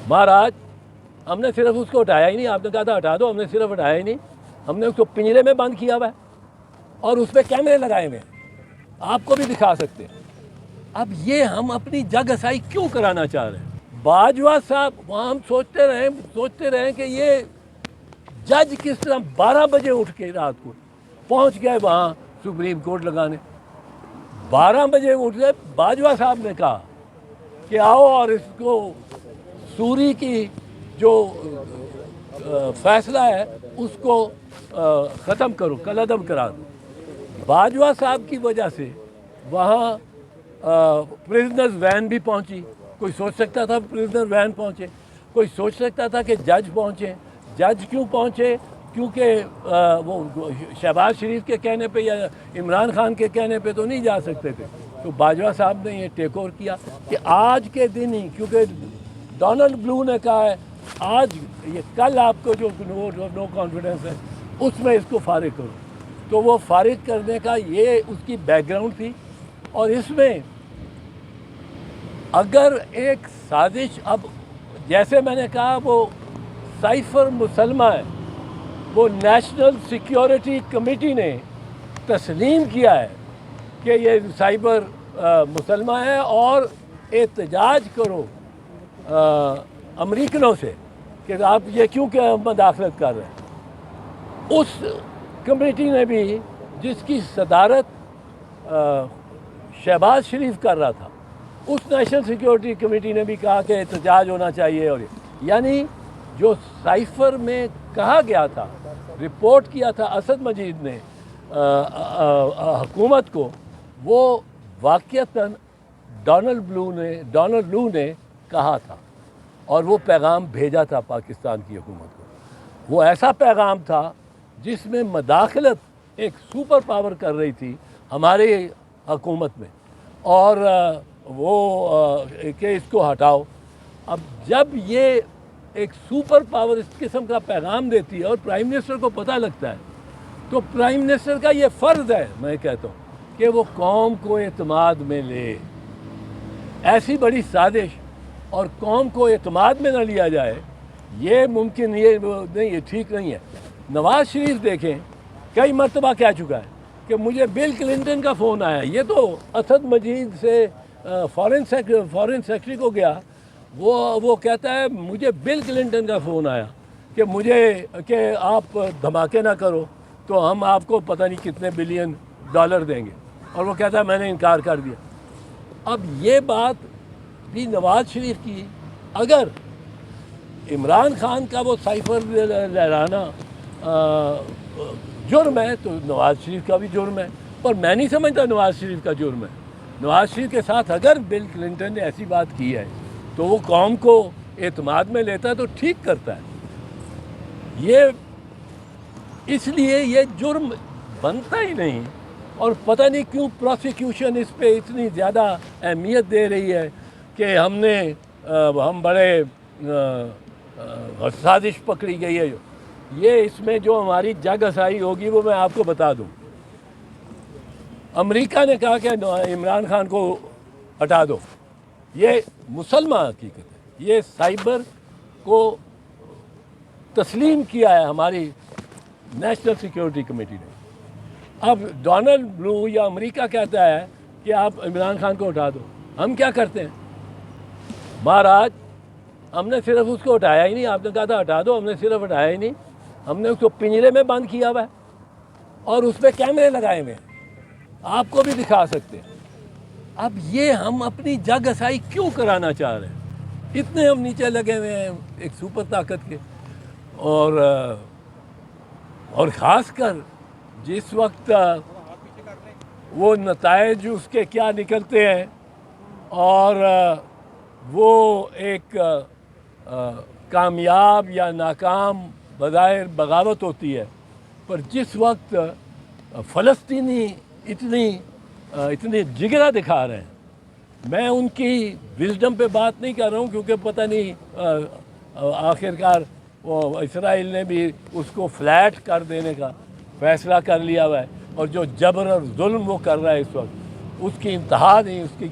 महाराज हमने सिर्फ उसको हटाया ही नहीं, आपने कहा था हटा दो, हमने सिर्फ हटाया ही नहीं, हमने उसको पिंजरे में बंद किया हुआ है और उस पर कैमरे लगाए हुए हैं, आपको भी दिखा सकते हैं। अब ये हम अपनी जगहसाई क्यों कराना चाह रहे हैं? बाजवा साहब, वहाँ हम सोचते रहे कि ये जज किस तरह 12 बजे उठ के रात को पहुँच गए वहाँ सुप्रीम कोर्ट लगाने। 12 बजे उठ गए, बाजवा साहब ने कहा कि आओ और इसको सूरी की जो फैसला है उसको ख़त्म करो, कलअदम करा दो। बाजवा साहब की वजह से वहाँ प्रिजनर्स वैन भी पहुँची। कोई सोच सकता था प्रिजनर वैन पहुँचे, कोई सोच सकता था कि जज पहुँचे। जज क्यों पहुँचे? क्योंकि वो शहबाज शरीफ के कहने पे या इमरान खान के कहने पे तो नहीं जा सकते थे। तो बाजवा साहब ने ये टेक ओवर किया कि आज के दिन ही, क्योंकि डोनाल्ड ब्लू ने कहा है आज ये कल आपको जो नो कॉन्फिडेंस है उसमें इसको फारिग करो, तो वो फारिग करने का ये उसकी बैकग्राउंड थी। और इसमें अगर एक साजिश, अब जैसे मैंने कहा वो साइफर मुसलमा है, वो नेशनल सिक्योरिटी कमेटी ने तस्लीम किया है कि ये साइबर मुसलमा है और एहतजाज करो अमरीकनों से कि आप ये क्यों क्या मदाखलत कर रहे हैं। उस कमेटी ने भी, जिसकी सदारत शहबाज शरीफ कर रहा था, उस नेशनल सिक्योरिटी कमेटी ने भी कहा कि एहतजाज होना चाहिए। और यानी जो साइफर में कहा गया था, रिपोर्ट किया था असद मजीद ने हुकूमत को, वो वाक़ियतन डोनाल्ड ब्लू ने कहा था और वो पैगाम भेजा था पाकिस्तान की हुकूमत को। वो ऐसा पैगाम था जिसमें मदाखलत एक सुपर पावर कर रही थी हमारे हुकूमत में, और वो कि इसको हटाओ। अब जब ये एक सुपर पावर इस किस्म का पैगाम देती है और प्राइम मिनिस्टर को पता लगता है, तो प्राइम मिनिस्टर का ये फ़र्ज़ है, मैं कहता हूँ, कि वो कौम को एतमाद में ले। ऐसी बड़ी साजिश और कौम को एतमाद में न लिया जाए, ये मुमकिन, ये नहीं, ये ठीक नहीं है। नवाज़ शरीफ देखें, कई मरतबा कह चुका है कि मुझे बिल क्लिंटन का फ़ोन आया। ये तो असद मजीद से फॉरेन सेक्रेटरी को गया, वो कहता है मुझे बिल क्लिंटन का फ़ोन आया कि आप धमाके ना करो तो हम आपको पता नहीं कितने बिलियन डॉलर देंगे, और वो कहता है मैंने इनकार कर दिया। अब ये बात भी नवाज़ शरीफ की, अगर इमरान खान का वो साइफर लहराना जुर्म है तो नवाज़ शरीफ का भी जुर्म है, पर मैं नहीं समझता नवाज़ शरीफ का जुर्म है। नवाज़ शरीफ के साथ अगर बिल क्लिंटन ने ऐसी बात की है तो वो कौम को एतमाद में लेता है तो ठीक करता है। ये इसलिए ये जुर्म बनता ही नहीं, और पता नहीं क्यों प्रोसिक्यूशन इस पे इतनी ज़्यादा अहमियत दे रही है कि हम बड़े साजिश पकड़ी गई है। ये इसमें जो हमारी जगहसाई होगी वो मैं आपको बता दूं। अमेरिका ने कहा कि इमरान खान को हटा दो, ये मुसलमान हकीकत है। ये साइबर को तस्लीम किया है हमारी नेशनल सिक्योरिटी कमेटी ने। अब डोनाल्ड ब्लू या अमेरिका कहता है कि आप इमरान खान को हटा दो, हम क्या करते हैं? महाराज हमने सिर्फ उसको हटाया ही नहीं, आपने कहा था हटा दो, हमने सिर्फ हटाया ही नहीं, हमने उसको पिंजरे में बंद किया हुआ है और उस पर कैमरे लगाए हुए हैं, आपको भी दिखा सकते हैं। अब ये हम अपनी जगहसाई क्यों कराना चाह रहे हैं? इतने हम नीचे लगे हुए हैं एक सुपर ताकत के, और ख़ास कर जिस वक्त वो नताइज उसके क्या निकलते हैं, और वो एक कामयाब या नाकाम बज़ाहिर बगावत होती है, पर जिस वक्त फ़लस्तीनी इतनी जिगरा दिखा रहे हैं, मैं उनकी विजडम पे बात नहीं कर रहा हूँ, क्योंकि पता नहीं आखिरकार वो इसराइल ने भी उसको फ्लैट कर देने का फ़ैसला कर लिया हुआ है, और जो जबर और जुल्म वो कर रहा है इस वक्त, उसकी इंतहा नहीं, उसकी